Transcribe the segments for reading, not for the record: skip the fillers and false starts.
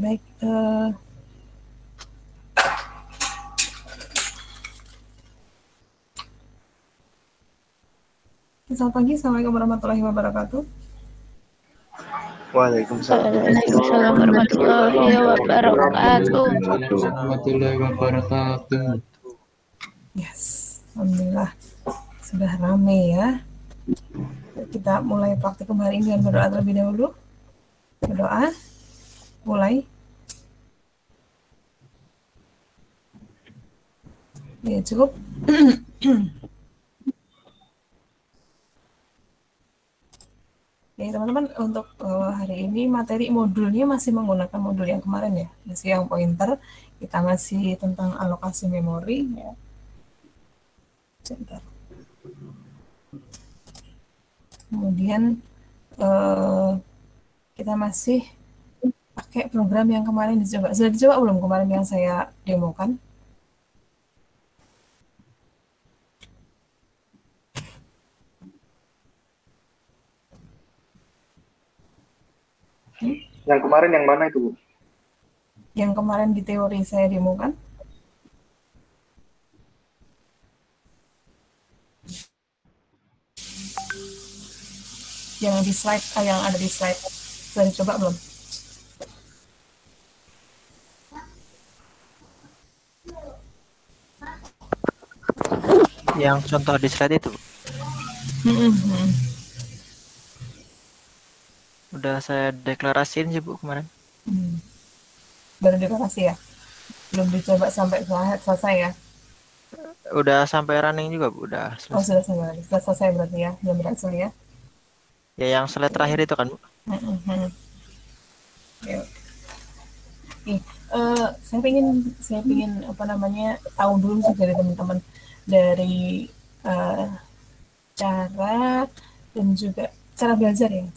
baik. Selamat pagi, Assalamualaikum warahmatullahi wabarakatuh. Waalaikumsalam. Waalaikumsalam warahmatullahi wabarakatuh. Warahmatullahi wabarakatuh. Yes, alhamdulillah sudah ramai ya. Kita mulai praktikum hari ini dengan berdoa terlebih dahulu. Berdoa, mulai. Ya cukup. Ya teman-teman, untuk hari ini materi modulnya masih menggunakan modul yang kemarin ya, masih yang pointer. Kita masih tentang alokasi memori ya. Sebentar. Kemudian kita masih pakai program yang kemarin dicoba. Sudah dicoba belum kemarin yang saya demokan? Yang kemarin yang mana itu, Bu? Yang kemarin di teori saya demokan? Yang di slide, yang ada di slide. Sudah dicoba belum? Yang contoh di slide itu udah saya deklarasiin sih Bu kemarin. Baru deklarasi ya? Belum dicoba sampai selesai ya? Udah sampai running juga Bu, udah selesai. Oh sudah selesai berarti ya, belum berhasil ya? Ya yang slide terakhir itu kan Bu. Saya pengen apa namanya tahu dulu sih dari teman-teman dari cara dan juga cara belajar ya,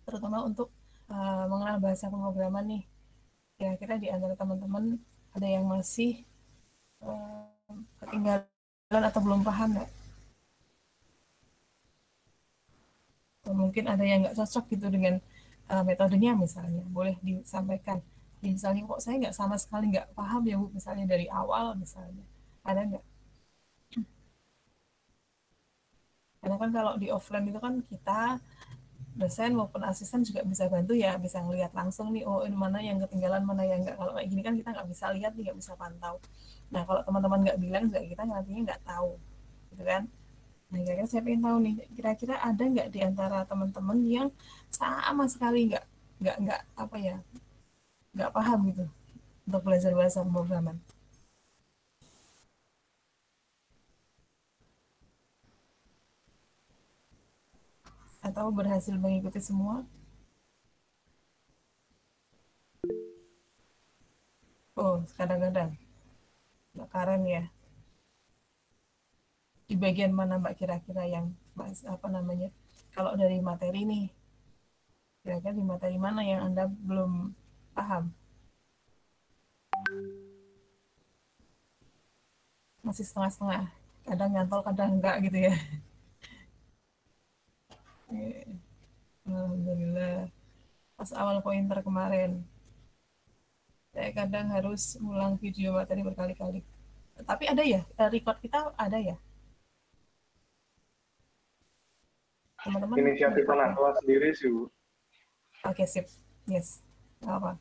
terutama untuk mengenal bahasa pemrograman nih. Kira-kira di antara teman-teman ada yang masih ketinggalan atau belum paham nggak? Atau mungkin ada yang nggak cocok gitu dengan metodenya misalnya, boleh disampaikan. Misalnya kok saya nggak sama sekali nggak paham ya Bu, misalnya dari awal misalnya, ada nggak? Karena kan kalau di offline itu kan kita dosen maupun asisten juga bisa bantu ya, bisa ngelihat langsung nih, oh ini mana yang ketinggalan, mana yang nggak. Kalau kayak gini kan kita nggak bisa lihat nih, nggak bisa pantau. Nah kalau teman-teman nggak bilang juga kita nantinya nggak tahu, gitu kan? Nah kira-kira saya pengen tahu nih, kira-kira ada nggak di antara teman-teman yang sama sekali nggak apa ya, nggak paham gitu untuk belajar bahasa pemrograman? Atau berhasil mengikuti semua? Oh, kadang-kadang. Mbak Karen ya. Di bagian mana Mbak kira-kira yang apa namanya? Kalau dari materi nih, kira-kira di materi mana yang Anda belum paham? Masih setengah-setengah. Kadang nyantol, kadang enggak gitu ya. Alhamdulillah. Pas awal pointer kemarin, saya kadang harus ulang video materi berkali-kali. Tapi ada ya, record kita ada ya? Teman-teman Inisiatif anak kelas sendiri sih, Bu. Oke, sip. Yes. Nggak apa.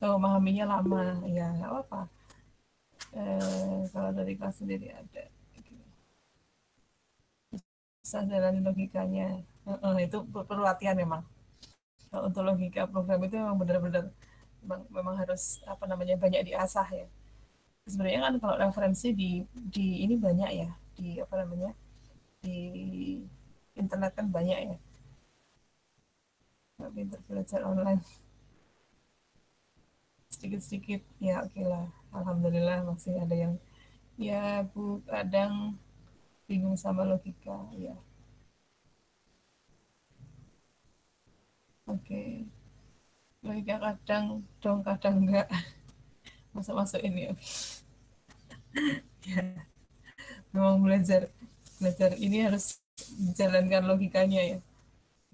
Oh, memahaminya lama. Ya, nggak apa-apa. Kalau dari kelas sendiri ada. Bisa jalan logikanya. Itu perlu latihan memang. Kalau untuk logika program itu memang benar-benar memang harus apa namanya banyak diasah ya. Sebenarnya kan kalau referensi di ini banyak ya, di apa namanya, di internet kan banyak ya. Nggak pintar belajar online sedikit-sedikit ya, oke lah. Alhamdulillah masih ada yang ya Bu kadang bingung sama logika ya. Oke. Logika kadang dong kadang enggak. Masuk ini ya. Ya. Memang belajar ini harus menjalankan logikanya ya.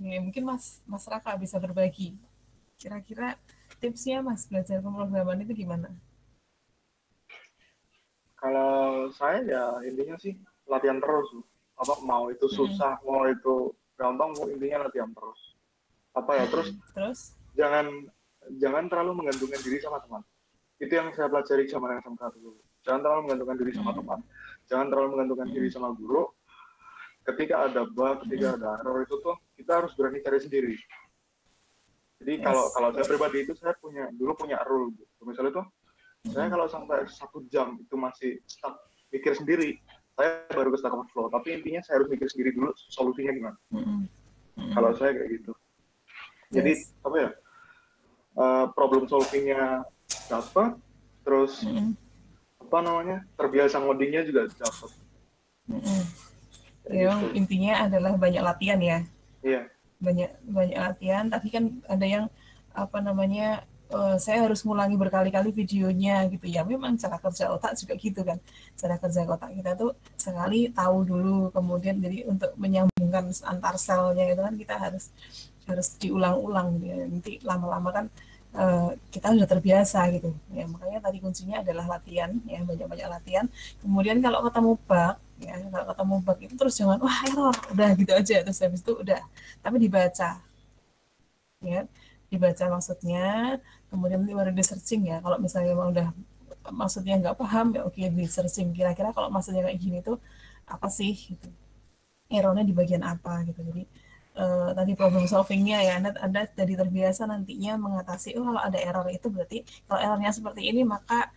Ya, mungkin Mas Raka bisa berbagi. Kira-kira tipsnya Mas belajar pemrograman itu gimana? Kalau saya ya intinya sih latihan terus. Apa mau itu Mm-mm. susah, mau itu gampang, mau intinya latihan terus. Apa ya, terus Terus? jangan jangan terlalu menggantungkan diri sama teman. Itu yang saya pelajari zaman SMK dulu. Jangan terlalu menggantungkan diri sama Mm-mm. teman. Jangan terlalu menggantungkan diri Mm-mm. sama guru. Ketika ada bug, ketika ada error itu tuh kita harus berani cari sendiri. Jadi kalau Yes. kalau saya pribadi itu saya dulu punya rule gitu. Misalnya tuh saya Mm-mm. kalau sampai 1 jam itu masih stuck mikir sendiri, saya baru ke Stack Overflow. Tapi intinya saya harus mikir sendiri dulu solusinya gimana. Mm-mm. Kalau Mm-mm. saya kayak gitu. Jadi Yes. apa ya, problem solvingnya dapat, terus Mm-mm. apa namanya, terbiasa ngodingnya juga dapat. Mm-mm. Kayak Ya, gitu. intinya adalah banyak latihan ya. Iya. banyak banyak latihan, tapi kan ada yang apa namanya, saya harus ngulangi berkali-kali videonya gitu ya. Memang cara kerja otak juga gitu kan, cara kerja otak kita tuh sekali tahu dulu, kemudian jadi untuk menyambungkan antar selnya itu kan kita harus harus diulang-ulang gitu ya. Nanti lama-lama kan kita sudah terbiasa gitu ya. Makanya tadi kuncinya adalah latihan ya, banyak-banyak latihan. Kemudian kalau ketemu bug ya, kalau ketemu bug itu terus jangan wah error udah gitu aja, terus habis itu udah, tapi dibaca ya, dibaca maksudnya, kemudian nanti baru di searching ya. Kalau misalnya memang udah maksudnya nggak paham ya, oke di searching kira-kira kalau maksudnya kayak gini tuh apa sih gitu, errornya di bagian apa gitu. Jadi tadi problem solvingnya ya, anda jadi terbiasa nantinya mengatasi, oh kalau ada error itu berarti kalau errornya seperti ini maka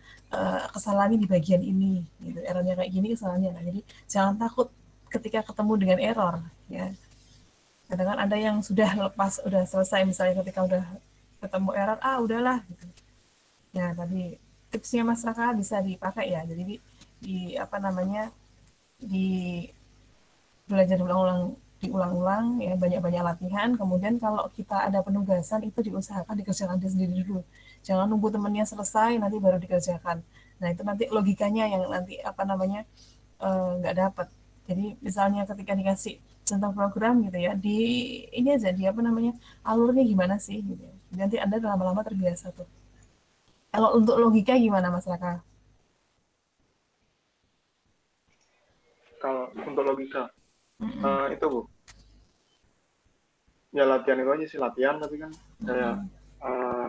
kesalahannya di bagian ini gitu, errornya kayak gini kesalahannya. Nah, jadi jangan takut ketika ketemu dengan error ya. Kadang kan ada yang sudah lepas, udah selesai, misalnya ketika udah ketemu error, ah udahlah gitu. Ya tadi tipsnya Mas Raka bisa dipakai ya. Jadi di apa namanya, di belajar diulang-ulang ya, banyak-banyak latihan. Kemudian kalau kita ada penugasan itu diusahakan dikerjakan sendiri dulu, jangan nunggu temennya selesai nanti baru dikerjakan. Nah itu nanti logikanya yang nanti apa namanya nggak dapat. Jadi misalnya ketika dikasih contoh program gitu ya, di ini aja, di apa namanya, alurnya gimana sih gitu ya. Nanti anda lama-lama terbiasa tuh. Kalau untuk logika gimana Mas Raka? Kalau untuk logika, Mm-mm. itu Bu, ya latihan itu aja sih, latihan, tapi kan kayak Mm-mm.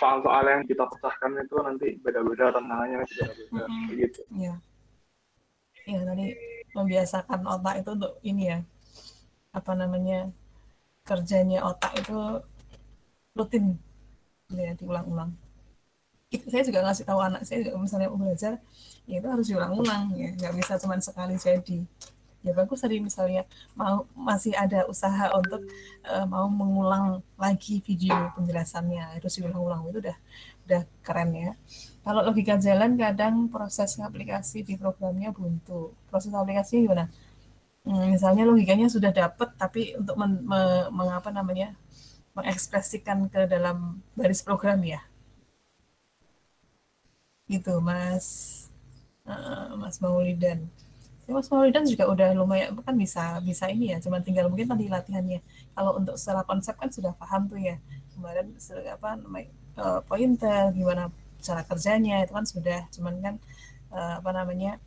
soal-soal yang kita pecahkan itu nanti beda-beda, tantangannya nanti beda-beda, Mm-mm. kayak gitu. Ya, ya tadi membiasakan otak itu untuk ini ya, apa namanya, kerjanya otak itu rutin gitu ya, diulang-ulang. Saya juga ngasih tahu anak saya juga, misalnya mau belajar ya itu harus diulang-ulang ya, nggak bisa cuma sekali jadi. Ya bagus tadi misalnya mau masih ada usaha untuk mau mengulang lagi video penjelasannya, harus diulang-ulang, itu udah keren ya. Kalau logika jalan kadang proses aplikasi di programnya buntu. Proses aplikasi gimana? Misalnya logikanya sudah dapat, tapi untuk mengapa namanya, mengekspresikan ke dalam baris program ya, gitu Mas. Mas Maulidan. Ya, Mas Maulidan juga udah lumayan kan, bisa bisa ini ya, cuman tinggal mungkin tadi latihannya. Kalau untuk secara konsep kan sudah paham tuh ya. Kemarin apa namanya, pointer gimana cara kerjanya itu kan sudah, cuman kan apa namanya,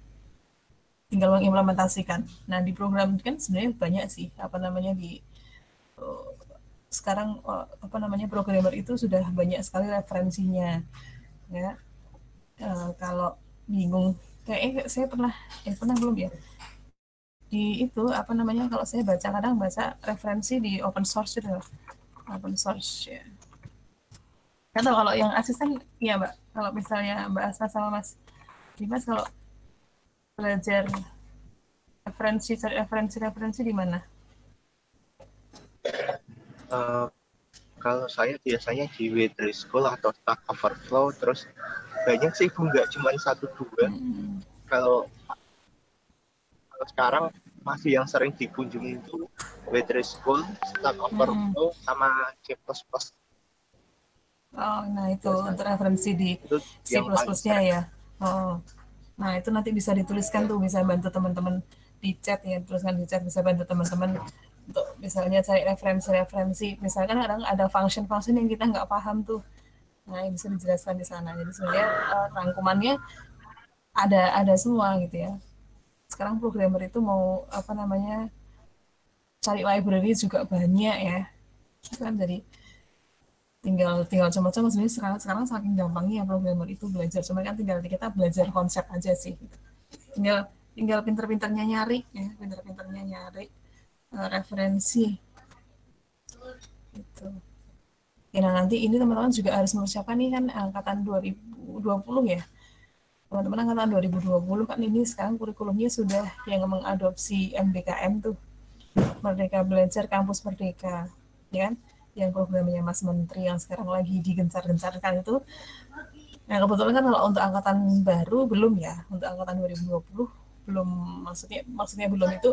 tinggal mengimplementasikan. Nah, di program kan sebenarnya banyak sih apa namanya di uh, sekarang apa namanya, programmer itu sudah banyak sekali referensinya ya. Kalau bingung kayak saya pernah pernah belum ya, di itu apa namanya, kalau saya baca kadang baca referensi di open source itu, open source ya. Atau kalau yang asisten ya Mbak, kalau misalnya Mbak Asna sama Mas Dimas kalau belajar referensi, cari referensi di mana? Kalau saya biasanya di W3 School atau Stack Overflow, terus banyak sih Bu, nggak cuma 1-2. Kalau sekarang masih yang sering dikunjungi itu W3 School, Stack Overflow, sama C++. Oh, nah itu Biasanya. untuk referensi di Itu C++-nya yang paling ya. Oh, nah itu nanti bisa dituliskan tuh, bisa bantu teman-teman di chat ya, tuliskan di chat, bisa bantu teman-teman untuk misalnya cari referensi-referensi, misalkan kadang ada function-function yang kita nggak paham tuh, nah yang bisa dijelaskan di sana. Jadi sebenarnya rangkumannya ada semua gitu ya. Sekarang programmer itu mau apa namanya cari library juga banyak ya, kan jadi tinggal coba-coba. Sebenarnya sekarang saking gampangnya programmer itu belajar, cuma kan tinggal kita belajar konsep aja sih gitu. tinggal pinter-pinternya nyari ya, referensi gitu. Ya, nah nanti ini teman-teman juga harus mempersiapkan nih kan angkatan 2020 ya. Teman-teman angkatan 2020 kan ini sekarang kurikulumnya sudah yang mengadopsi MBKM tuh, Merdeka Belajar Kampus Merdeka, ya kan? Yang programnya Mas Menteri yang sekarang lagi digencar-gencarkan itu. Nah kebetulan kan kalau untuk angkatan baru belum ya, untuk angkatan 2020 belum, maksudnya belum, itu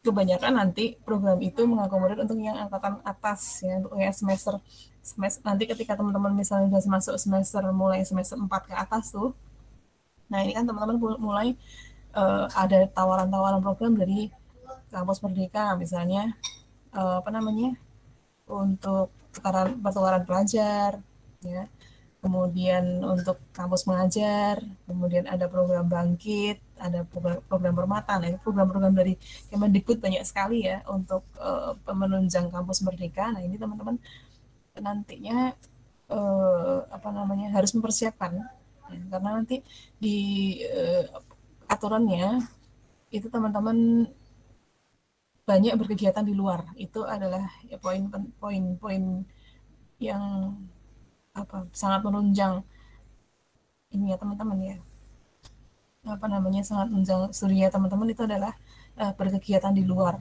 kebanyakan nanti program itu mengakomodir untuk yang angkatan atas ya, untuk yang semester nanti ketika teman-teman misalnya sudah masuk mulai semester 4 ke atas tuh. Nah ini kan teman-teman mulai ada tawaran-tawaran program dari Kampus Merdeka misalnya, untuk pertukaran pelajar ya, kemudian untuk kampus mengajar, kemudian ada program bangkit, ada program permata. Nah ini program-program dari Kemendikbud banyak sekali ya untuk menunjang Kampus Merdeka. Nah ini teman-teman nantinya harus mempersiapkan ya, karena nanti di aturannya itu teman-teman banyak berkegiatan di luar. Itu adalah ya, poin-poin yang sangat menunjang ini ya teman-teman ya. Sangat menunjang studinya teman-teman itu adalah berkegiatan di luar.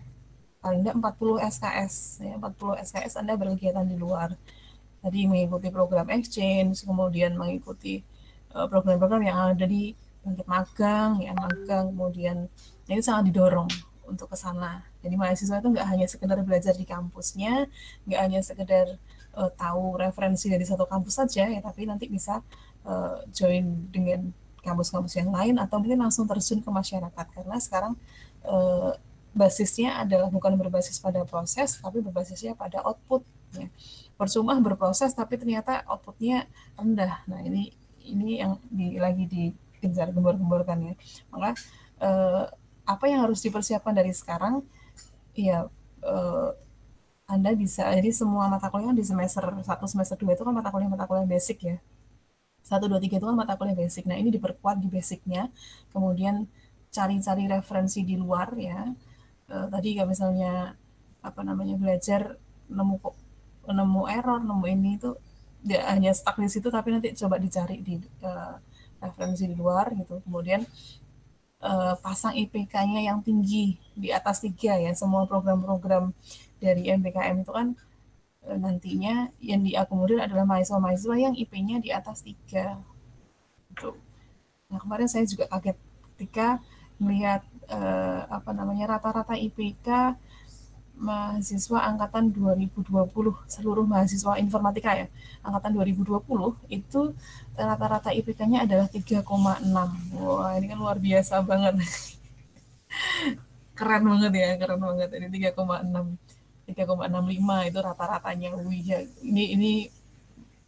Paling enggak 40 SKS ya, 40 SKS Anda berkegiatan di luar. Tadi mengikuti program exchange, kemudian mengikuti program-program yang ada di magang, kemudian ini sangat didorong untuk ke sana. Jadi mahasiswa itu nggak hanya sekedar belajar di kampusnya, nggak hanya sekedar tahu referensi dari satu kampus saja ya, tapi nanti bisa join dengan kampus-kampus yang lain atau mungkin langsung terjun ke masyarakat, karena sekarang basisnya adalah bukan berbasis pada proses, tapi berbasisnya pada output. Ya. Percuma berproses tapi ternyata outputnya rendah. Nah ini yang lagi dikejar gembor-gemborkan ya. Maka apa yang harus dipersiapkan dari sekarang ya, Anda bisa, jadi semua mata kuliah di semester 1, semester 2 itu kan mata kuliah basic ya. 1, 2, 3 itu kan mata kuliah basic. Nah ini diperkuat di basicnya, kemudian cari-cari referensi di luar ya. Tadi ya misalnya belajar nemu error, nemu ini itu tidak hanya stuck di situ, tapi nanti coba dicari di referensi di luar gitu. Kemudian pasang IPK-nya yang tinggi di atas 3 ya. Semua program-program dari MBKM itu kan nantinya yang diakomodir adalah mahasiswa-mahasiswa yang IP-nya di atas 3 gitu. Nah kemarin saya juga kaget ketika melihat rata-rata IPK mahasiswa angkatan 2020, seluruh mahasiswa informatika ya, angkatan 2020 itu rata-rata IPK-nya adalah 3,6. Wah, ini kan luar biasa banget. keren banget. Ini 3,6, 3,65 itu rata-ratanya. Wih, ya, ini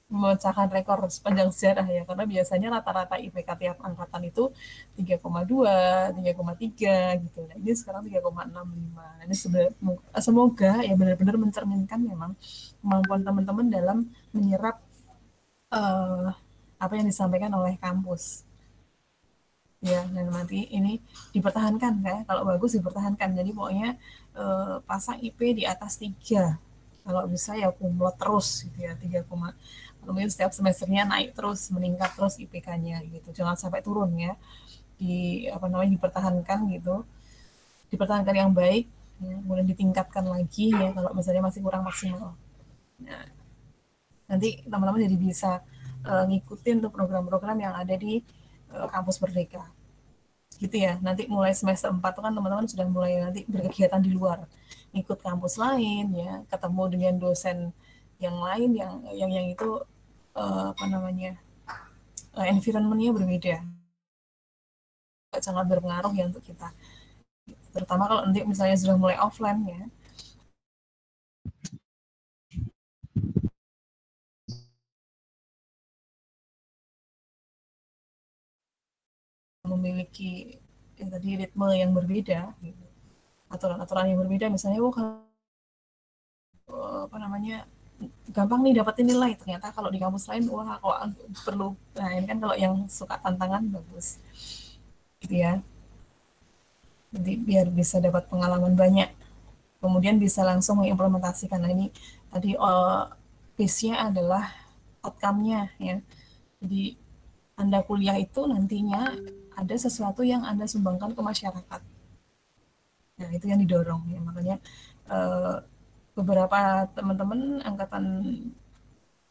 memecahkan rekor sepanjang sejarah ya, karena biasanya rata-rata IPK tiap angkatan itu 3,2, 3,3 gitu. Nah, ini sekarang 3,65. Ini semoga ya benar-benar mencerminkan memang kemampuan teman-teman dalam menyerap apa yang disampaikan oleh kampus. Ya, dan nanti ini dipertahankan ya, kalau bagus dipertahankan. Jadi pokoknya pasang IP di atas 3. Kalau bisa ya kumlot terus gitu ya, 3, kemudian setiap semesternya naik terus, meningkat terus IPK-nya gitu. Jangan sampai turun ya. Dipertahankan gitu. Dipertahankan yang baik, ya, kemudian ditingkatkan lagi ya kalau misalnya masih kurang maksimal. Nah, nanti teman-teman jadi bisa ngikutin tuh program-program yang ada di Kampus Merdeka. Gitu ya. Nanti mulai semester 4 tuh kan teman-teman sudah mulai nanti berkegiatan di luar. Ikut kampus lain ya, ketemu dengan dosen yang lain yang itu environment-nya berbeda. Sangat berpengaruh ya untuk kita. Terutama kalau nanti misalnya sudah mulai offline ya. memiliki tadi ritme yang berbeda, gitu. Aturan-aturan yang berbeda, misalnya apa namanya, gampang nih dapetin nilai, ternyata kalau di kampus lain wah kok perlu. Nah ini kan kalau yang suka tantangan bagus gitu ya, jadi biar bisa dapat pengalaman banyak, kemudian bisa langsung mengimplementasikan. Nah ini tadi base-nya adalah outcome-nya ya. Jadi Anda kuliah itu nantinya ada sesuatu yang Anda sumbangkan ke masyarakat. Nah itu yang didorong ya, makanya beberapa teman-teman angkatan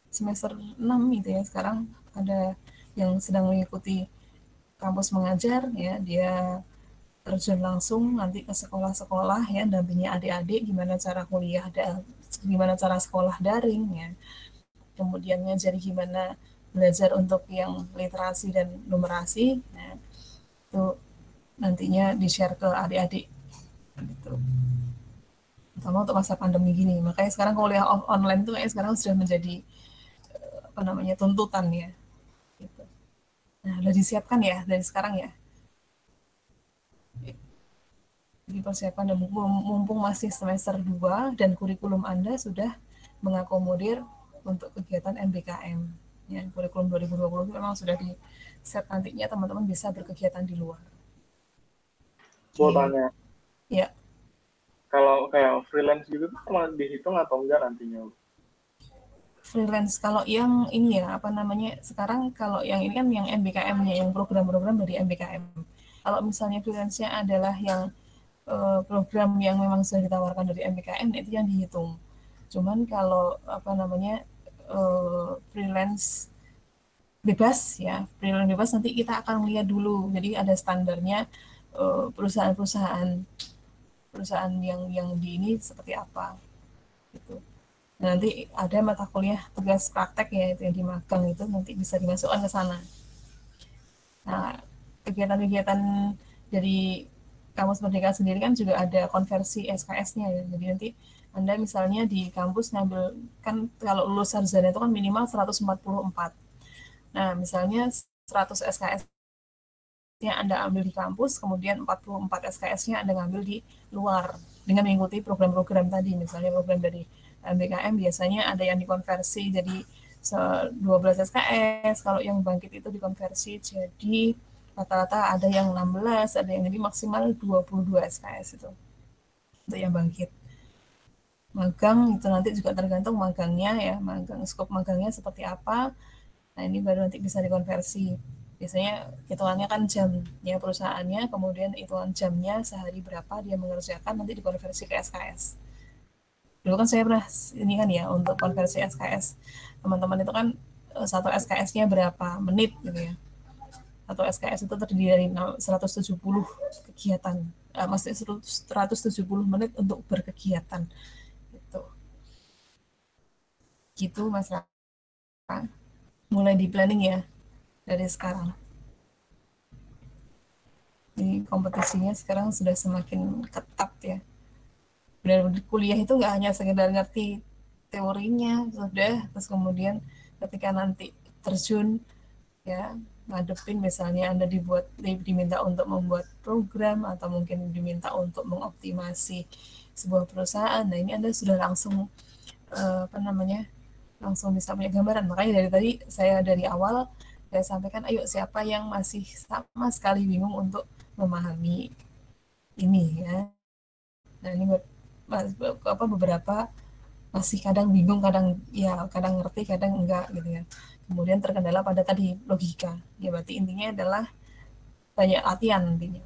semester 6 gitu ya, sekarang ada yang sedang mengikuti kampus mengajar ya, dia terjun langsung nanti ke sekolah-sekolah ya, dampingi adik-adik gimana cara kuliah, gimana cara sekolah daring ya, kemudian ngajari gimana belajar untuk yang literasi dan numerasi ya, itu nantinya di-share ke adik-adik gitu. Terutama untuk masa pandemi gini, makanya sekarang kuliah online tuh kayak sekarang sudah menjadi apa namanya tuntutan ya gitu. Nah udah disiapkan ya dari sekarang ya, dipersiapkan, dan mumpung masih semester 2 dan kurikulum Anda sudah mengakomodir untuk kegiatan MBKM ya, kurikulum 2020 memang sudah di set, nantinya teman-teman bisa berkegiatan di luar. Mau tanya, ya kalau kayak freelance gitu tuh cuma dihitung atau enggak nantinya? Freelance kalau yang ini ya apa namanya, sekarang kalau yang ini kan yang MBKM-nya, yang program-program dari MBKM. Kalau misalnya freelance-nya adalah yang program yang memang sudah ditawarkan dari MBKM, itu yang dihitung. Cuman kalau apa namanya freelance bebas ya, freelance bebas nanti kita akan lihat dulu. Jadi ada standarnya perusahaan yang di ini seperti apa gitu. Nah, nanti ada mata kuliah tugas praktek ya, itu yang di magang, itu nanti bisa dimasukkan ke sana. Nah, kegiatan-kegiatan dari Kampus Merdeka sendiri kan juga ada konversi SKS-nya ya. Jadi nanti Anda misalnya di kampus ngambil, kan kalau lulus sarjana itu kan minimal 144. Nah, misalnya 100 SKS-nya Anda ambil di kampus, kemudian 44 SKS-nya Anda ngambil di luar dengan mengikuti program-program tadi. Misalnya program dari MBKM biasanya ada yang dikonversi jadi 12 SKS, kalau yang bangkit itu dikonversi jadi rata-rata ada yang 16, ada yang jadi maksimal 22 SKS itu untuk yang bangkit. Magang itu nanti juga tergantung magangnya ya, magang, skop magangnya seperti apa. Nah ini baru nanti bisa dikonversi. Biasanya hitungannya kan jam ya perusahaannya, kemudian hitungan jamnya sehari berapa dia mengerjakan, nanti dikonversi ke SKS. Dulu kan saya pernah ini kan ya, untuk konversi SKS teman-teman itu kan satu SKS-nya berapa menit gitu ya. Satu SKS itu terdiri dari 170 kegiatan, maksudnya 170 menit untuk berkegiatan gitu. Gitu Mas Raka. Mulai di planning ya dari sekarang. Jadi kompetisinya sekarang sudah semakin ketat ya. Benar-benar kuliah itu nggak hanya sekedar ngerti teorinya sudah, terus kemudian ketika nanti terjun ya ngadepin, misalnya Anda diminta untuk membuat program atau mungkin diminta untuk mengoptimasi sebuah perusahaan. Nah ini Anda sudah langsung langsung bisa punya gambaran. Makanya dari tadi saya dari awal saya sampaikan, ayo siapa yang masih sama sekali bingung untuk memahami ini ya. Nah ini beberapa masih kadang bingung, kadang ngerti, kadang enggak gitu ya. Kemudian terkendala pada tadi logika. Ya berarti intinya adalah banyak latihan intinya.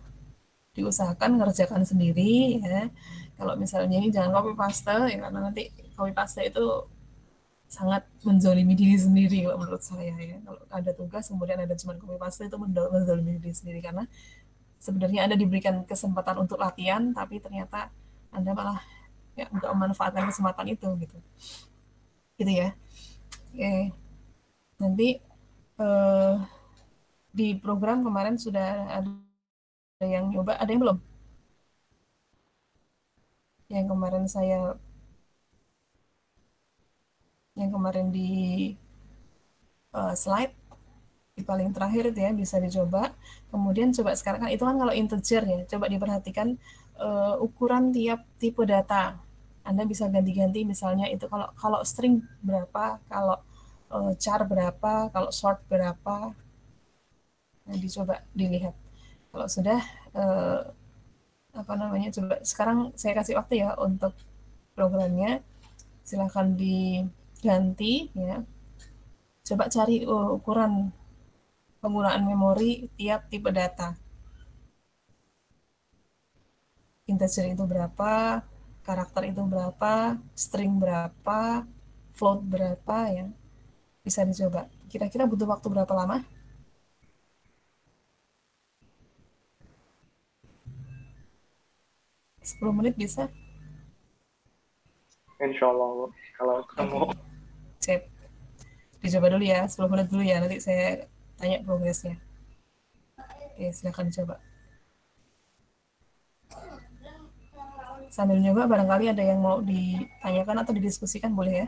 Diusahakan ngerjakan sendiri ya. Kalau misalnya ini jangan copy paste ya, karena nanti copy paste itu sangat menzolimi diri sendiri kalau menurut saya ya. Kalau ada tugas kemudian ada cuma copy paste, itu menzolimi diri sendiri, karena sebenarnya Anda diberikan kesempatan untuk latihan tapi ternyata Anda malah ya nggak memanfaatkan kesempatan itu gitu ya. Oke. Nanti di program kemarin sudah ada yang nyoba, ada yang belum? Yang kemarin di slide Di paling terakhir itu ya bisa dicoba. Kemudian coba sekarang kan itu kan kalau integer ya, coba diperhatikan ukuran tiap tipe data. Anda bisa ganti-ganti misalnya itu kalau kalau string berapa, kalau char berapa, kalau short berapa. Nah, dicoba dilihat. Kalau sudah eh, apa namanya, coba sekarang saya kasih waktu ya untuk programnya. Silahkan diganti ya. Coba cari ukuran penggunaan memori tiap tipe data. Integer itu berapa, karakter itu berapa, string berapa, float berapa ya. Bisa dicoba. Kira-kira butuh waktu berapa lama? 10 menit bisa? Insya Allah kalau ketemu. Oke, sip. Dicoba dulu ya, 10 menit dulu ya, nanti saya tanya progresnya. Oke, silahkan coba. Sambil nyoba barangkali ada yang mau ditanyakan atau didiskusikan, boleh ya?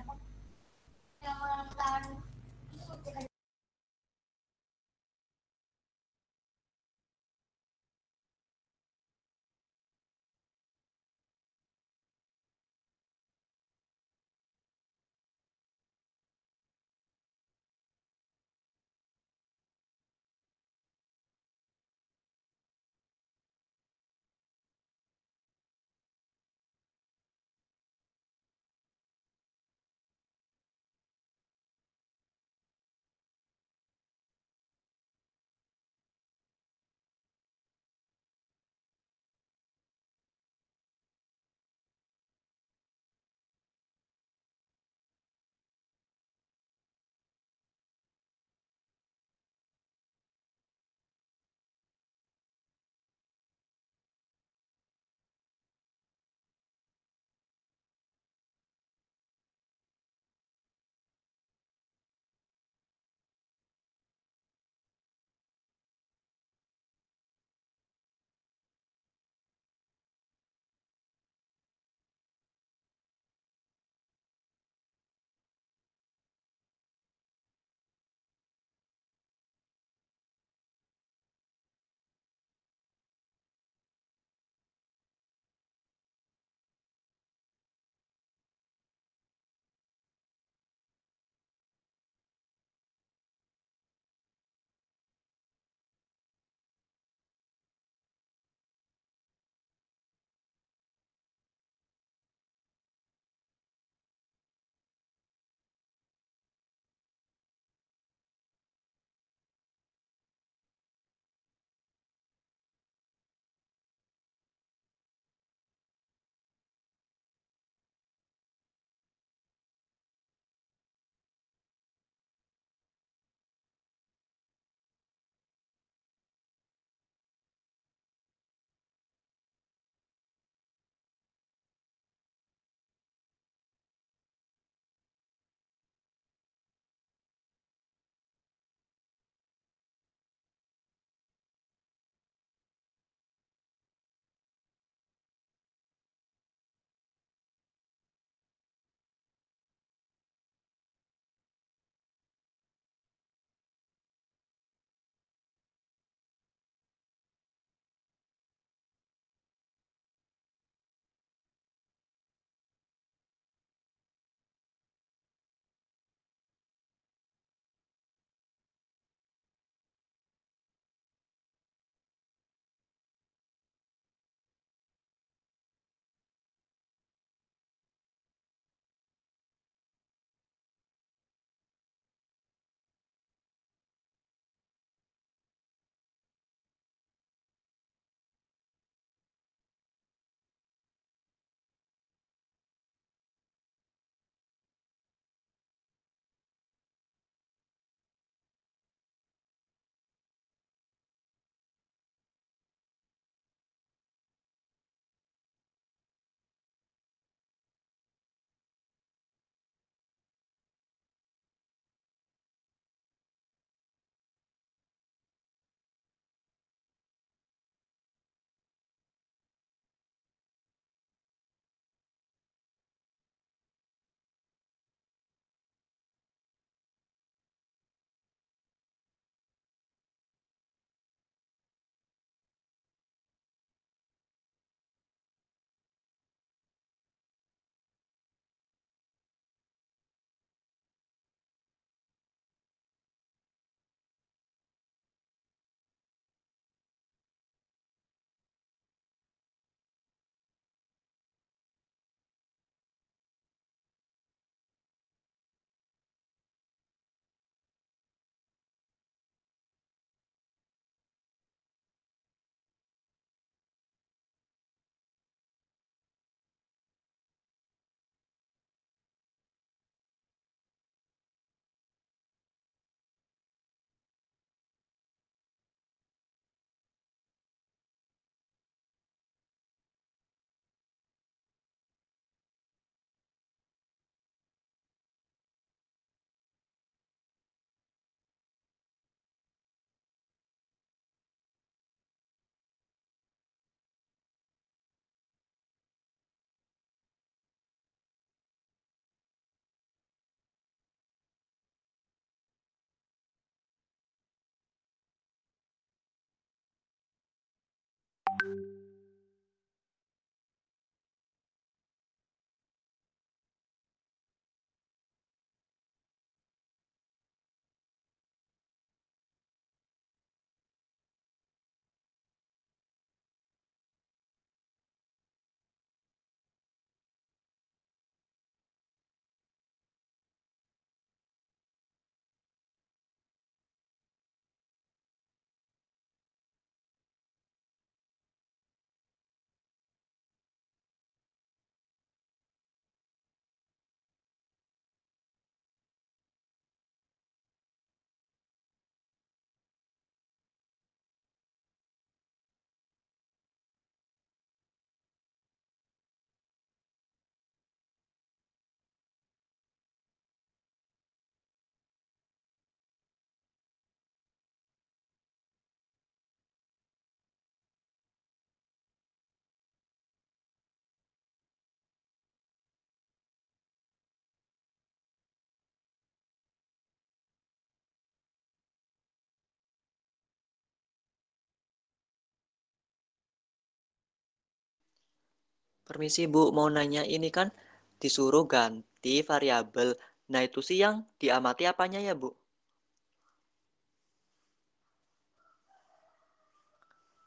Permisi Bu, mau nanya ini kan disuruh ganti variabel. Nah itu sih yang diamati apanya ya Bu?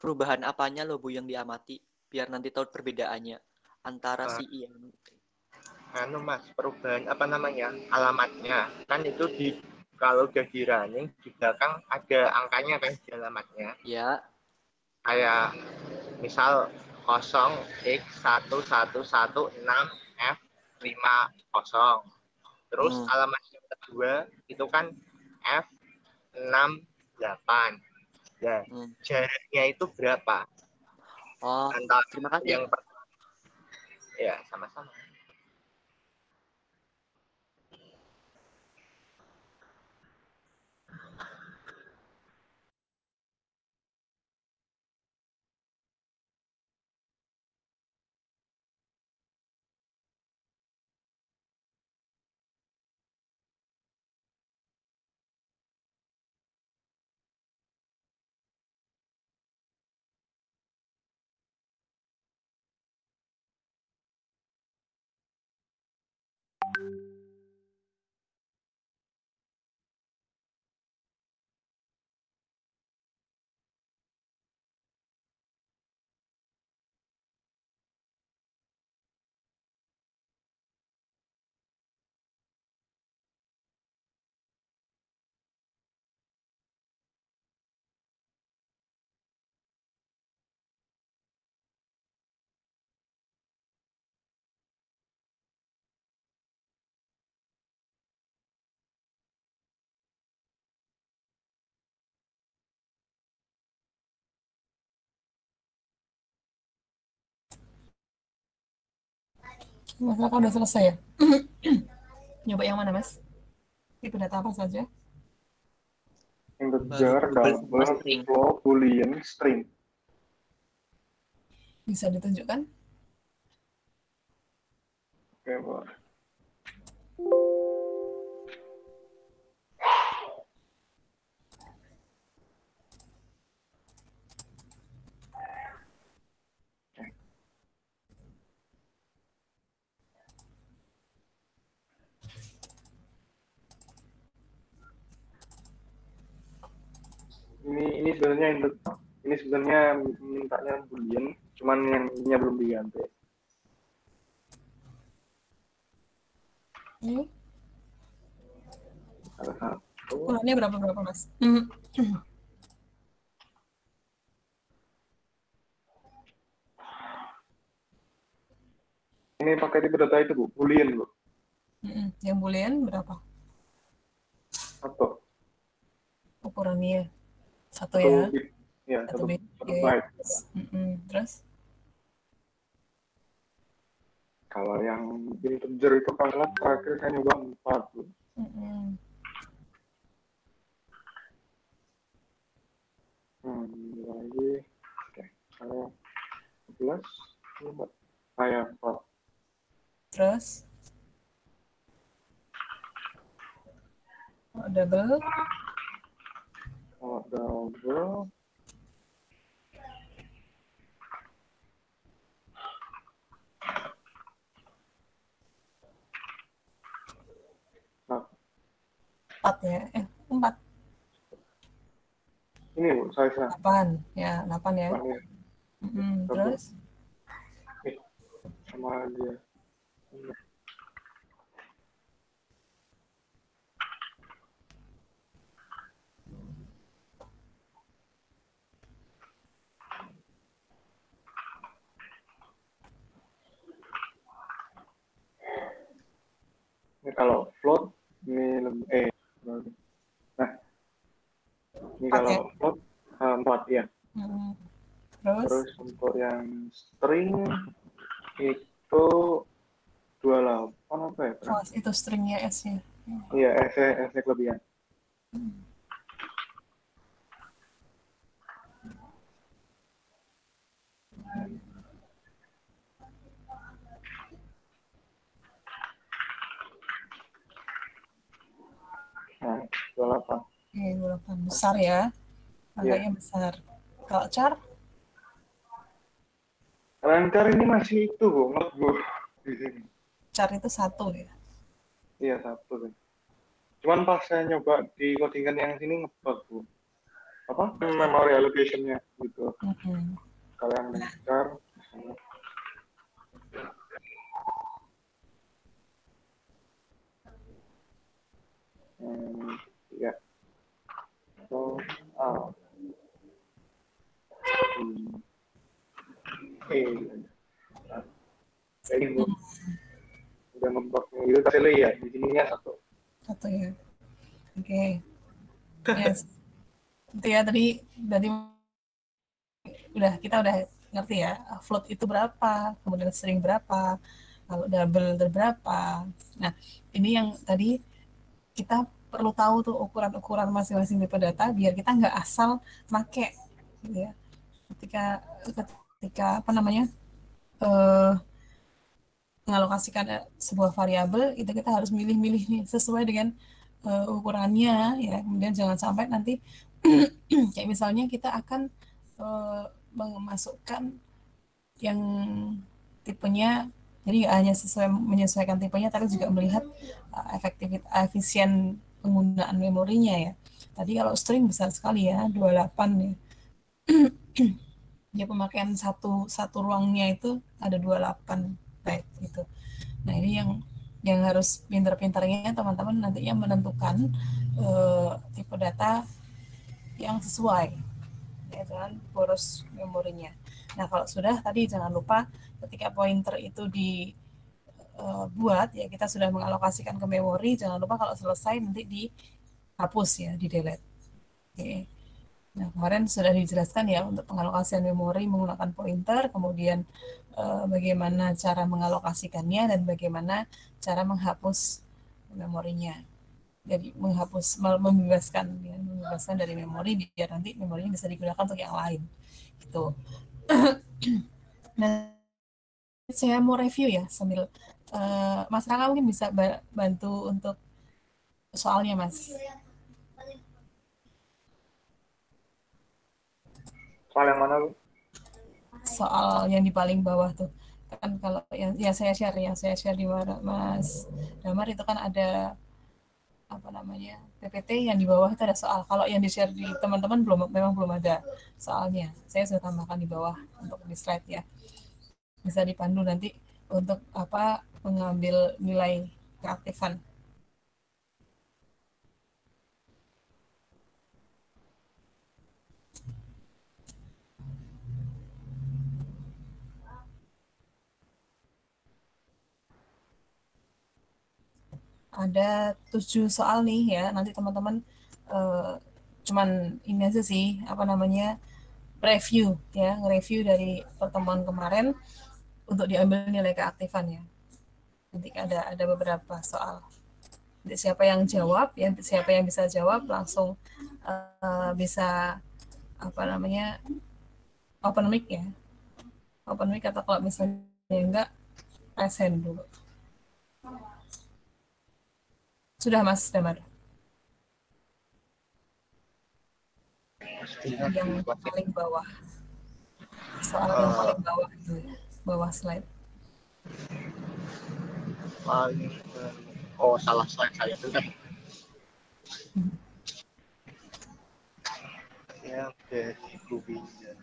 Perubahan apanya loh Bu yang diamati? Biar nanti tahu perbedaannya antara si I yang Anu Mas, perubahan apa namanya? Alamatnya. Kan itu kalau udah di running di belakang ada angkanya kan di alamatnya. ya. Kayak misal 0x1116F50. Terus alamat yang kedua itu kan F68. Nah, jaraknya itu berapa? Oh, Antara terima kasih. yang pertama. Ya, sama-sama. Mas Raka udah selesai ya? Nyoba yang mana Mas? Tipe data apa saja? Integer, double, float, boolean, string. Bisa ditunjukkan? Oke, boleh. Ini sebenarnya mintanya boolean, cuman yang ininya belum diganti. Ukurannya berapa Mas? Ini pakai tipe data itu Bu, boolean Bu. Yang boolean berapa? Satu. Ukurannya satu ya? Ya, satu byte. Terus? Kalau yang integer itu kan terakhir saya nyoba 4 Bu. Lagi, oke, saya 11, saya 4. Terus? Double. Double. Empat ya? 4. Ini Bu, saya 8 ya, 8 ya. Terus? Sama aja. Ini kalau float ini lebih nah ini kalau ya? Float 4 ya. Terus untuk yang string itu 28 apa ya? Oh, itu stringnya S-nya. Iya, S-nya kelebihan. Nah, 28. 28 besar ya, angkanya besar. Kalau char? Karena Lancar ini masih itu Bu, ngebug Bu di sini. Char itu satu ya. Iya satu. Cuman pas saya nyoba di codingan yang sini ngebug Bu. Apa? Memory allocation-nya gitu. Kalau yang lancar. Ya. So, ini Bu. Udah ngebug itu hasilnya ya di sininya satu ya. Oke. Yes. Itu ya tadi kita udah ngerti ya, float itu berapa, kemudian string berapa, kalau double itu berapa. Nah, ini yang tadi kita perlu tahu tuh ukuran-ukuran masing-masing tipe data biar kita nggak asal make gitu ya. Ketika apa namanya? Mengalokasikan sebuah variabel itu kita harus milih-milih nih sesuai dengan ukurannya ya. Kemudian jangan sampai nanti kayak misalnya kita akan memasukkan yang tipenya, jadi nggak hanya menyesuaikan tipenya tapi juga melihat efisien penggunaan memorinya ya. Tadi kalau string besar sekali ya, 28 ya. Dia pemakaian satu ruangnya itu ada 28 byte gitu. Nah, ini yang harus pintar-pintarnya teman-teman nantinya menentukan tipe data yang sesuai ya dengan boros memorinya. Nah, kalau sudah tadi jangan lupa ketika pointer itu dibuat ya kita sudah mengalokasikan ke memori, jangan lupa kalau selesai nanti dihapus ya, di delete. Oke. Nah, kemarin sudah dijelaskan ya untuk pengalokasian memori menggunakan pointer, kemudian bagaimana cara mengalokasikannya dan bagaimana cara menghapus memorinya. Jadi membebaskan dari memori biar nanti memorinya bisa digunakan untuk yang lain. Gitu. Nah, saya mau review ya sambil Mas Raka mungkin bisa bantu untuk soalnya, Mas. Soal yang mana Bu? Soal yang di paling bawah tuh kan, kalau yang saya share di Mas Damar itu kan ada apa namanya PPT, yang di bawah itu ada soal. Kalau yang di share di teman-teman memang belum ada soalnya. Saya sudah tambahkan di bawah untuk di slide ya. Bisa dipandu nanti untuk apa mengambil nilai keaktifan. Ada 7 soal nih ya, nanti teman-teman cuman ini aja sih, apa namanya, review ya, nge-review dari pertemuan kemarin untuk diambil nilai keaktifan ya. Nanti ada beberapa soal. Nanti siapa yang jawab ya, siapa yang bisa jawab langsung bisa apa namanya open mic ya. Open mic, atau kalau misalnya enggak present dulu. Sudah Mas Damar? Yang paling bawah. Soal yang paling bawah itu ya. Bawah slide. Oh, salah slide saya tuh. Ya, dari Gubinya.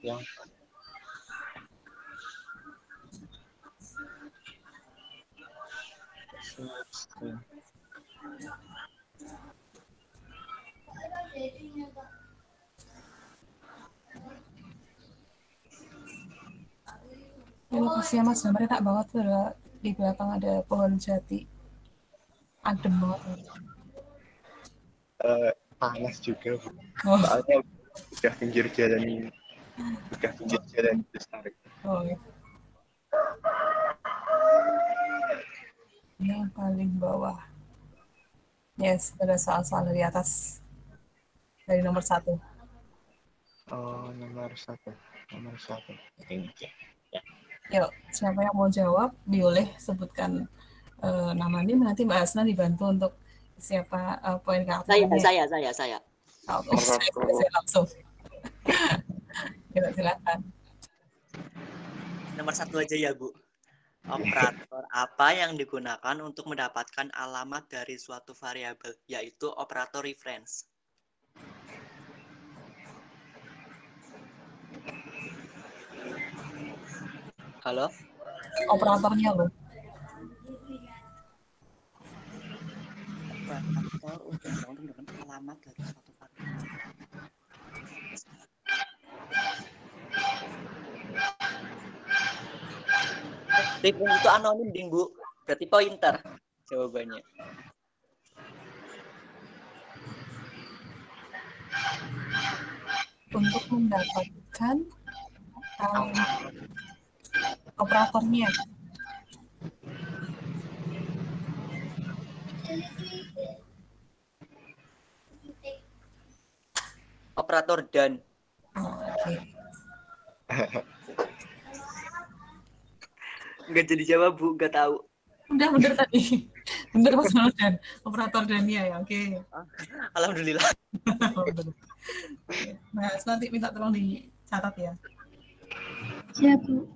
Yang Ya, lokasinya Mas Damar enak banget tuh, di belakang ada pohon jati, adem banget. panas juga, soalnya udah pinggir jalan ini. Udah pinggir jalan terus tarik. Oh, gitu. Yang paling bawah. Yes, ada soal-soal dari atas. Dari nomor 1. Oh, nomor 1. Nomor 1. Oke. Ya. Yuk, siapa yang mau jawab, boleh sebutkan namanya, nanti Mbak Asna dibantu untuk siapa poin keatasnya. Saya. Oh, saya langsung. Silakan. Nomor 1 aja ya, Bu. Operator apa yang digunakan untuk mendapatkan alamat dari suatu variabel, yaitu operator reference. Halo? Operatornya loh. Operator untuk mendapatkan alamat dari suatu variabel. Reference itu anonim, ding, Bu. Berarti pointer jawabannya. Untuk mendapatkan operatornya. Operator dan. Oh, oke. Nggak jadi jawab, Bu. Nggak tahu. Udah bener tadi. Bener Mas dan operator Dania ya, oke. Alhamdulillah. Nah, nanti minta tolong dicatat ya. Siap, Bu.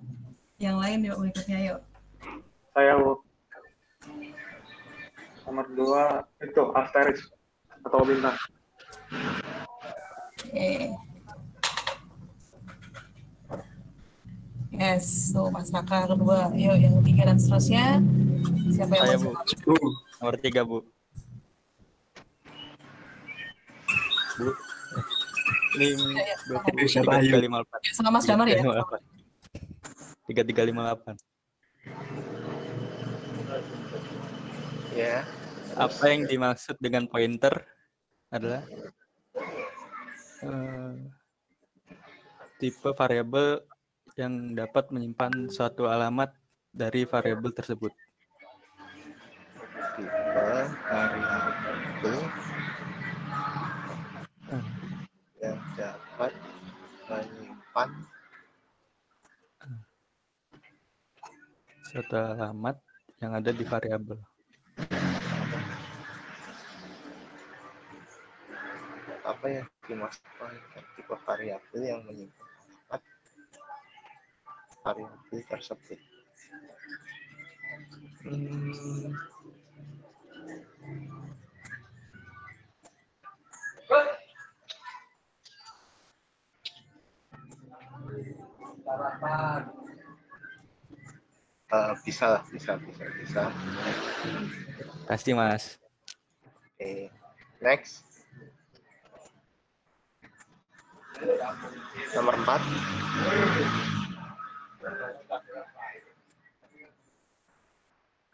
Yang lain yuk berikutnya yuk. Saya nomor 2 itu asterisk atau bintang. Oke. Yes, tuh Mas Raka kedua. Yuk yang 3 dan seterusnya. Siapa yang Saya, mau Bu. jawab? Nomor 3, Bu. Bu. Ini Ya, berarti Siapa, Ayu? 3358. sama Mas Damar ya. 3358. Ya. Apa yang dimaksud dengan pointer adalah tipe variabel yang dapat menyimpan suatu alamat dari variabel tersebut. Tipe variabel yang dapat menyimpan suatu alamat yang ada di variabel. Apa yang dimaksudkan tipe variabel yang menyimpan alamat variabel tersebut? Bisa. Pasti, Mas. Oke. Next. Nomor 4.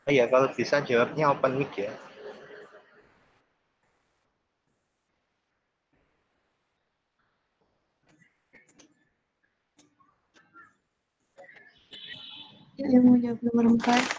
Oh iya, kalau bisa jawabnya open mic ya. Yang mau jawab nomor 4.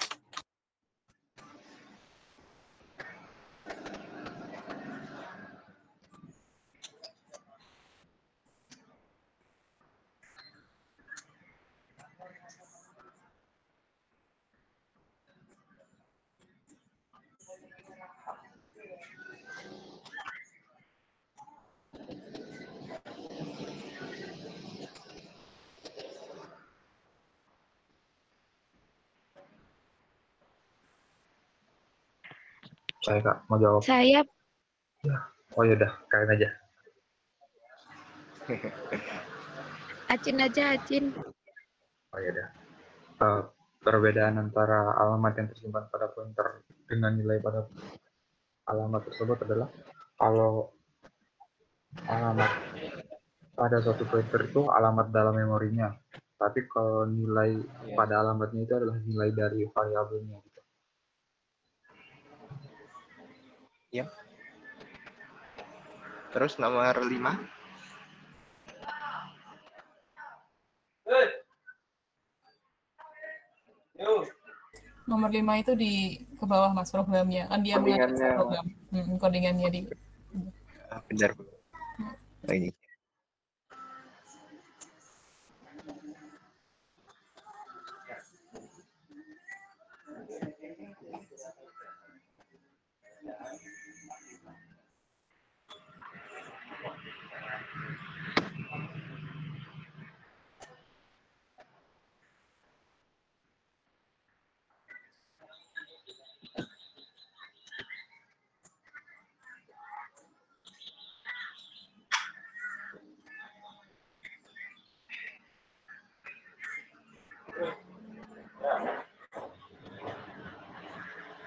Saya Kak, mau jawab. Saya. Oh ya udah, kalian aja. Acin aja, Acin. Oh ya udah. Perbedaan antara alamat yang tersimpan pada pointer dengan nilai pada alamat tersebut adalah kalau alamat pada suatu pointer itu alamat dalam memorinya, tapi kalau nilai pada alamatnya itu adalah nilai dari variabelnya gitu. Ya. Terus nomor 5. Nomor 5 itu di ke bawah Mas programnya. Kan dia menganalisis Codingannya, program. Codingannya di Benar. Oh, ini.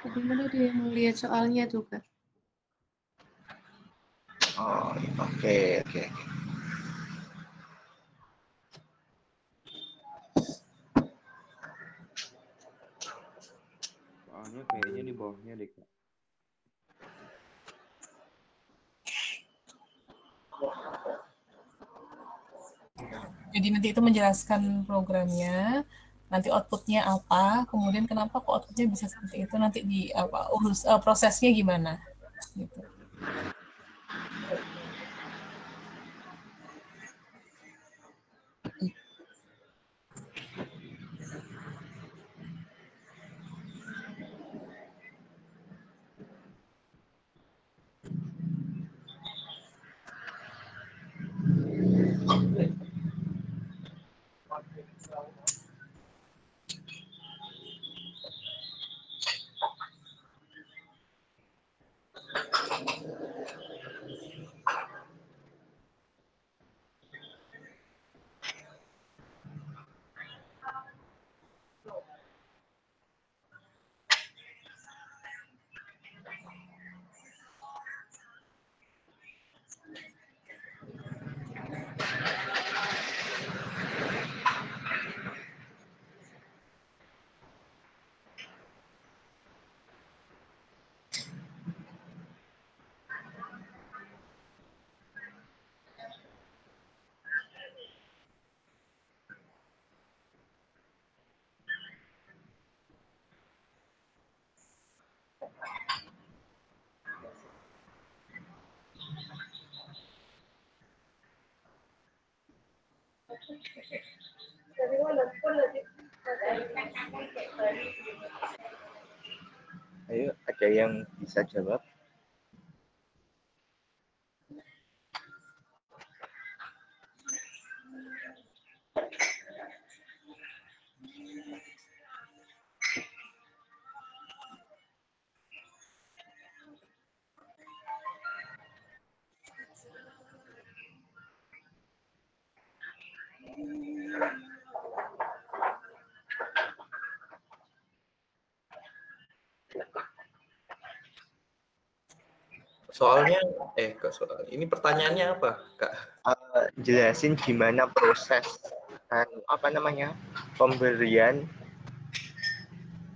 Bagaimana dia melihat soalnya tuh, Kak? Oh, oke. Soalnya kayaknya di bawahnya deh, Kak. Jadi nanti itu menjelaskan programnya, nanti outputnya apa, kemudian kenapa kok outputnya bisa seperti itu, nanti di apa prosesnya gimana, gitu. Ayo, ada yang bisa jawab? Soalnya, ini pertanyaannya apa, Kak? Jelasin gimana proses pemberian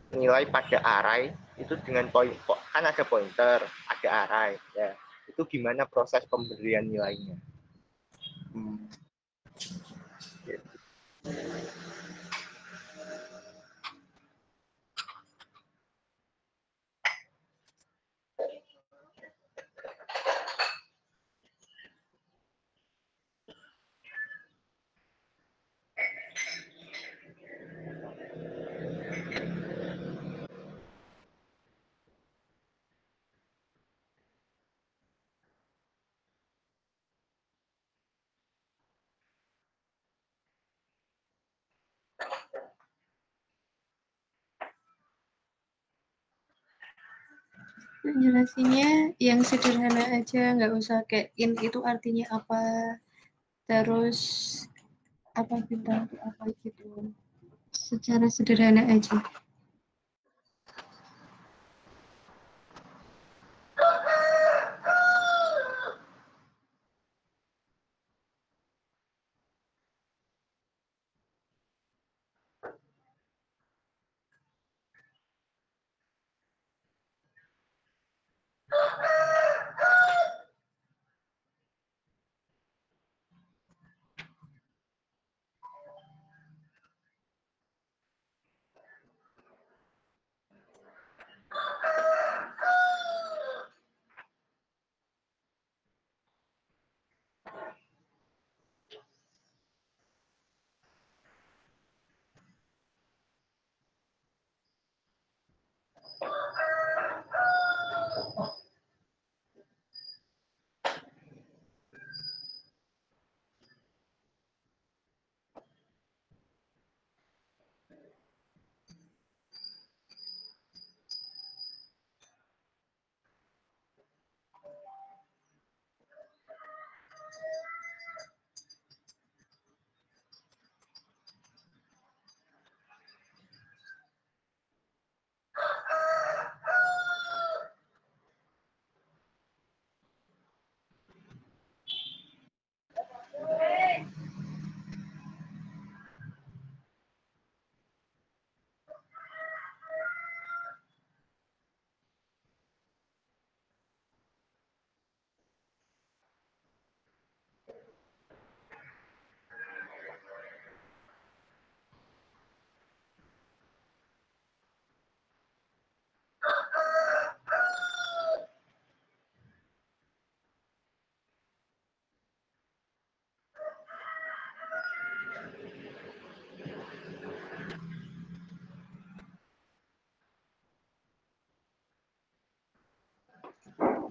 nilai pada array itu dengan kan ada pointer, ada array, ya. Itu gimana proses pemberian nilainya? Jelasinnya yang sederhana aja, nggak usah kayak int itu artinya apa, terus apa bintang itu apa gitu. Secara sederhana aja.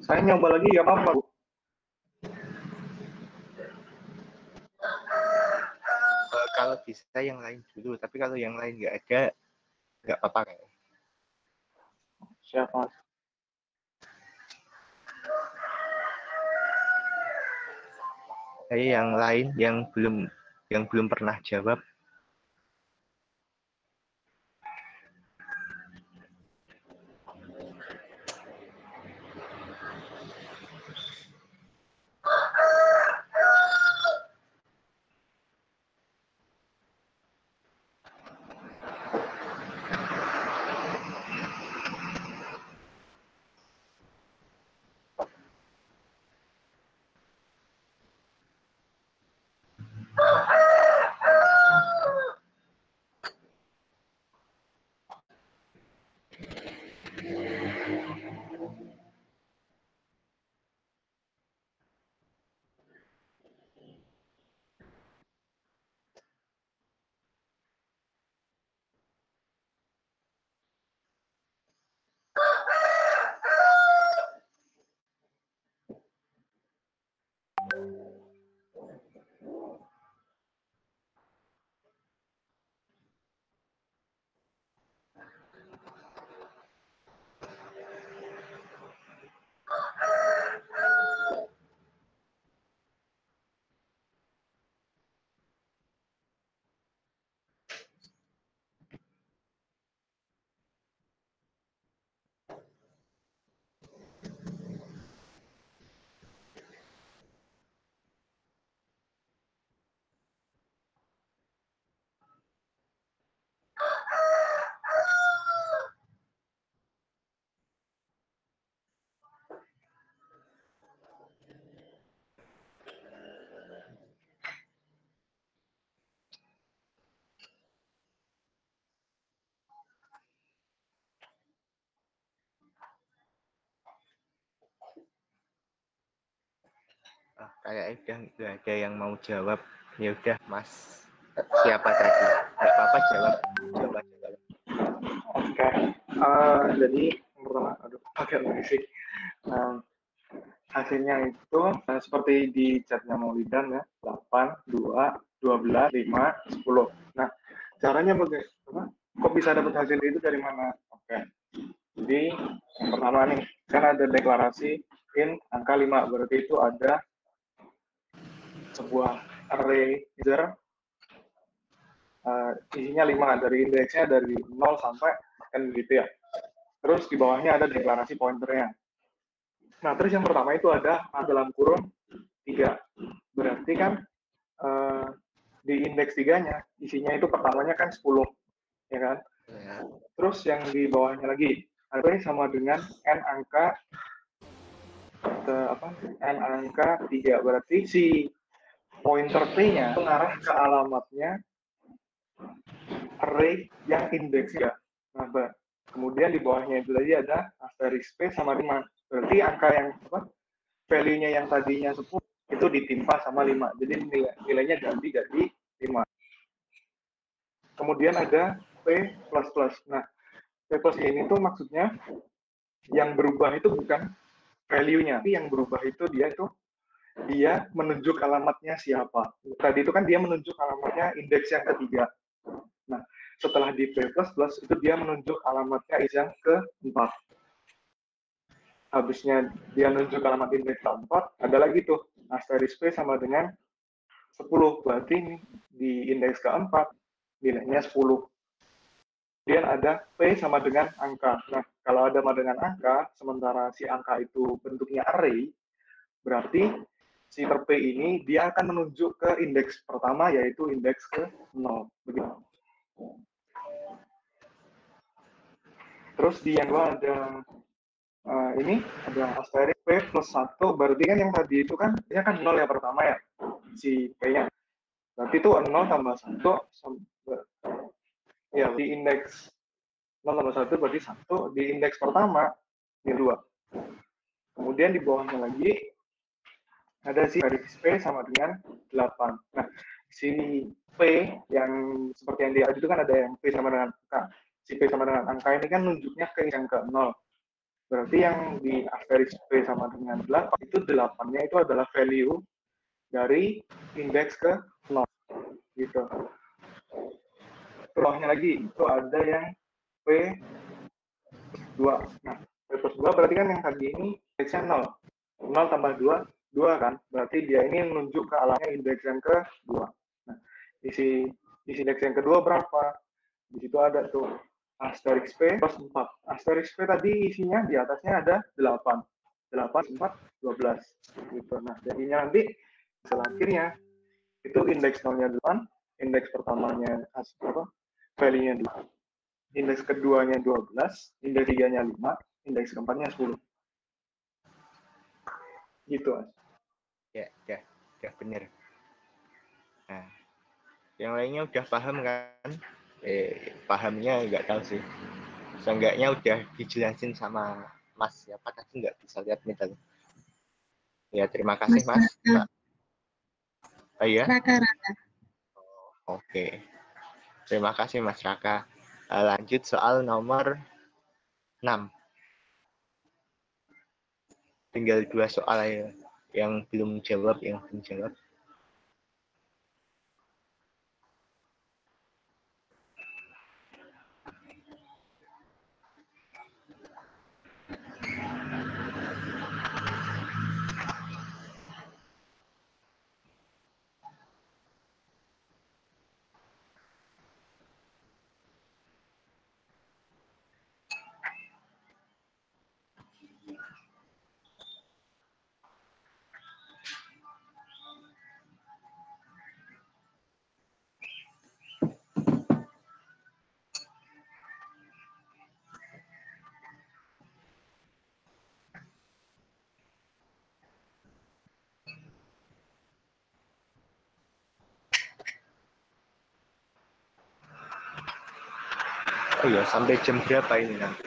Saya nyoba lagi ya apa-apa, Bu? Kalau bisa yang lain dulu, tapi kalau yang lain nggak ada, nggak apa-apa. Siapa? Saya yang lain yang belum pernah jawab. Kayak udah nggak ada yang mau jawab. Ya udah, Mas. Siapa tadi? Nggak apa-apa, jawab aja. Oke. Jadi yang pertama, aduh, agak berisik. Hasilnya itu seperti di chatnya Maulidan ya, 8, 2, 12, 5, 10. Nah, caranya bagaimana? Kok bisa dapat hasil itu dari mana? Oke. Jadi yang pertama nih, kan ada deklarasi in angka 5, berarti itu ada sebuah array integer isinya 5, dari indeksnya dari 0 sampai kan begitu ya. Terus di bawahnya ada deklarasi pointernya. Nah, terus yang pertama itu ada dalam kurung 3. Berarti kan di indeks 3-nya isinya itu pertamanya kan 10, ya kan? Ya. Terus yang di bawahnya lagi ada sama dengan n angka n angka 3. Berarti si pointer p-nya mengarah ke alamatnya array yang indeksnya. Nah, kemudian di bawahnya itu tadi ada asterisk p sama 5. Berarti angka yang value-nya yang tadinya 10 itu ditimpa sama 5. Jadi nilainya ganti jadi 5. Kemudian ada P++. Nah, P+ ini tuh maksudnya yang berubah itu bukan value-nya, tapi yang berubah itu dia menunjuk alamatnya siapa. Tadi itu kan dia menunjuk alamatnya indeks yang ketiga. Nah, setelah di P++ itu dia menunjuk alamatnya yang keempat. Habisnya dia menunjuk alamat indeks keempat, ada lagi tuh asterisk P sama dengan 10. Berarti di indeks keempat nilainya 10. Kemudian ada P sama dengan angka. Nah, kalau ada sama dengan angka, sementara si angka itu bentuknya array, berarti si P ini dia akan menunjuk ke indeks pertama, yaitu indeks ke 0. Begitu. Terus di yang kedua ada ini ada asterisk P plus 1, berarti kan yang tadi itu kan dia kan 0 yang pertama ya, si P-nya. Berarti itu 0 tambah 1, ya di indeks 0 tambah 1 berarti 1, di indeks pertama ini 2. Kemudian di bawahnya lagi ada si asterisk P sama dengan 8. Nah, si P yang seperti yang dia itu kan ada yang P sama dengan angka. Si P sama dengan angka ini kan nunjuknya ke yang ke 0. Berarti yang di asterisk P sama dengan 8, itu 8-nya itu adalah value dari indeks ke 0. Gitu. Bawahnya lagi, itu ada yang P+2. Nah, P+2 berarti kan yang tadi ini indeksnya 0. 0 tambah 2, 2 kan? Berarti dia ini menunjuk ke alamnya indeks yang ke-2. Nah, isi indeks yang kedua berapa? Di situ ada tuh asterisk P plus 4. Asterisk P tadi isinya di atasnya ada 8. 8, 4, 12. Gitu. Nah, jadinya nanti hasil akhirnya itu indeks 0-nya 8, indeks pertamanya value-nya 2, indeks keduanya 12, indeks tiganya 5, indeks keempatnya 10. Gitu, Mas. Ya, benar. Nah, yang lainnya udah paham kan? Pahamnya nggak tahu sih. Seenggaknya udah dijelasin sama Mas siapa tadi nggak bisa lihat medal. Ya, terima kasih Mas. Oh iya? Raka. Oke. Terima kasih Mas Raka. Lanjut soal nomor 6. Tinggal 2 soal ya, yang belum jawab. Oh ya, sampai jam berapa ini nanti?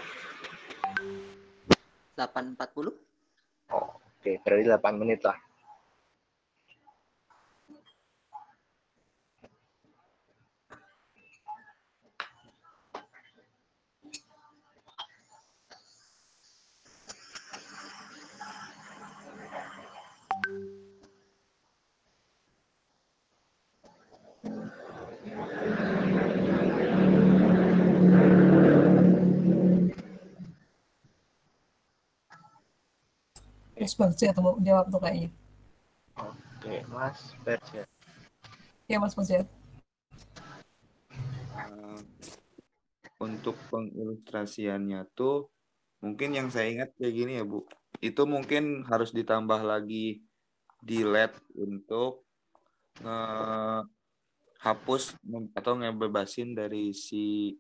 8.40. Oke, berarti 8 menit lah. Terus Bagja tuh mau jawab tuh kayaknya. Oke, Mas Berja. Ya, Mas Bagja. Untuk pengilustrasiannya tuh mungkin yang saya ingat kayak gini ya Bu, itu mungkin harus ditambah lagi delete untuk hapus atau ngebebasin dari si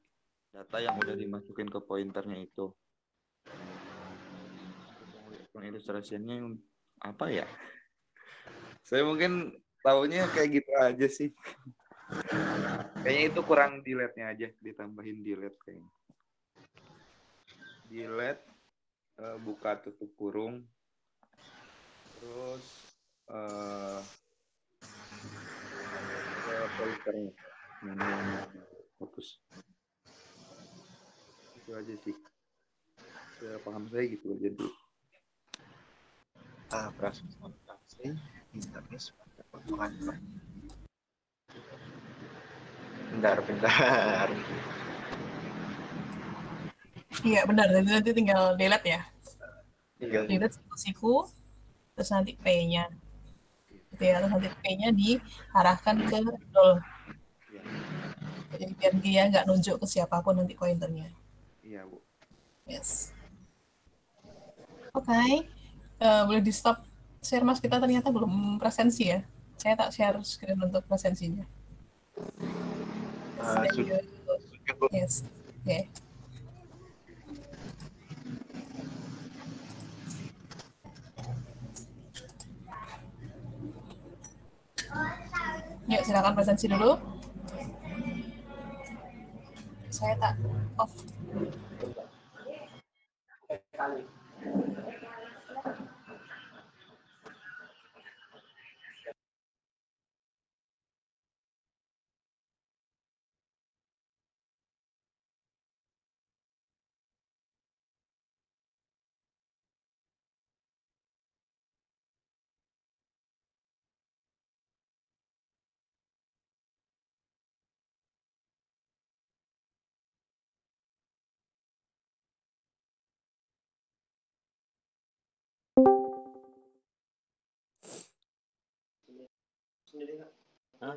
data yang udah dimasukin ke pointernya itu. Pengilustrasiannya apa ya? Saya mungkin tahunya kayak gitu aja sih. Kayaknya itu kurang delete-nya aja, ditambahin delete kayaknya. Delete, buka tutup kurung, terus pointernya hapus. Itu aja sih. Paham saya gitu aja dulu. Proses kontraksi internet pada potongan. Bentar. Iya, benar. Jadi nanti tinggal delete ya. Delete siku, terus nanti P-nya. Gitu ya, terus nanti P-nya diarahkan ke 0. Jadi biar dia nggak nunjuk ke siapapun nanti pointernya. Iya, Bu. Yes. Oke. Boleh di stop share Mas, kita ternyata belum presensi ya. Saya tak share screen untuk presensinya. Yes. Oke. Yuk, silakan presensi dulu. Saya tak off.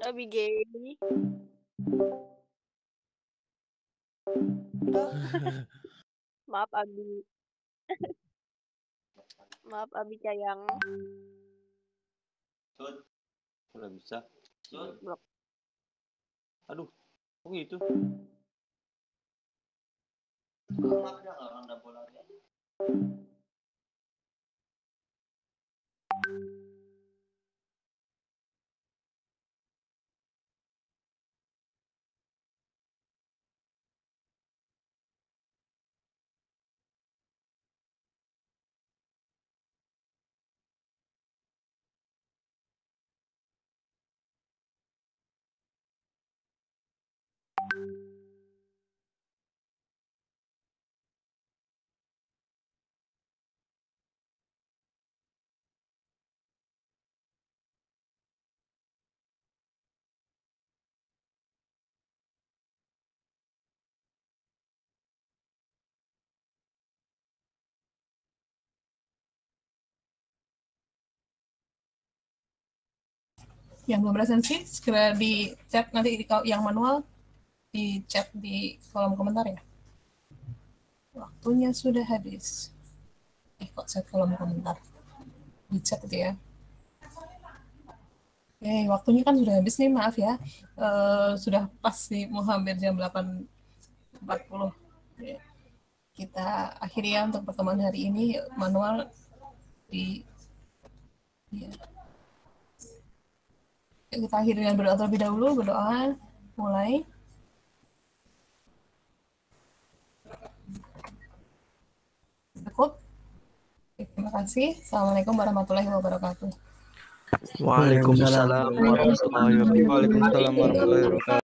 Abigail. Maaf Abi. Maaf Abi sayang. Udah bisa. Blok. Aduh, kok gitu? Yang belum presensi segera di chat, nanti yang manual di chat di kolom komentar ya. Waktunya sudah habis. Kok chat kolom komentar di chat itu ya. Oke, waktunya kan sudah habis nih, maaf ya. Sudah pas nih, mau hampir jam 8.40. Kita akhiri ya untuk pertemuan hari ini. Manual di ya. Kita akhiri dengan berdoa terlebih dahulu. Berdoa mulai. Cukup. Terima kasih. Assalamualaikum warahmatullahi wabarakatuh. Waalaikumsalam warahmatullahi wabarakatuh.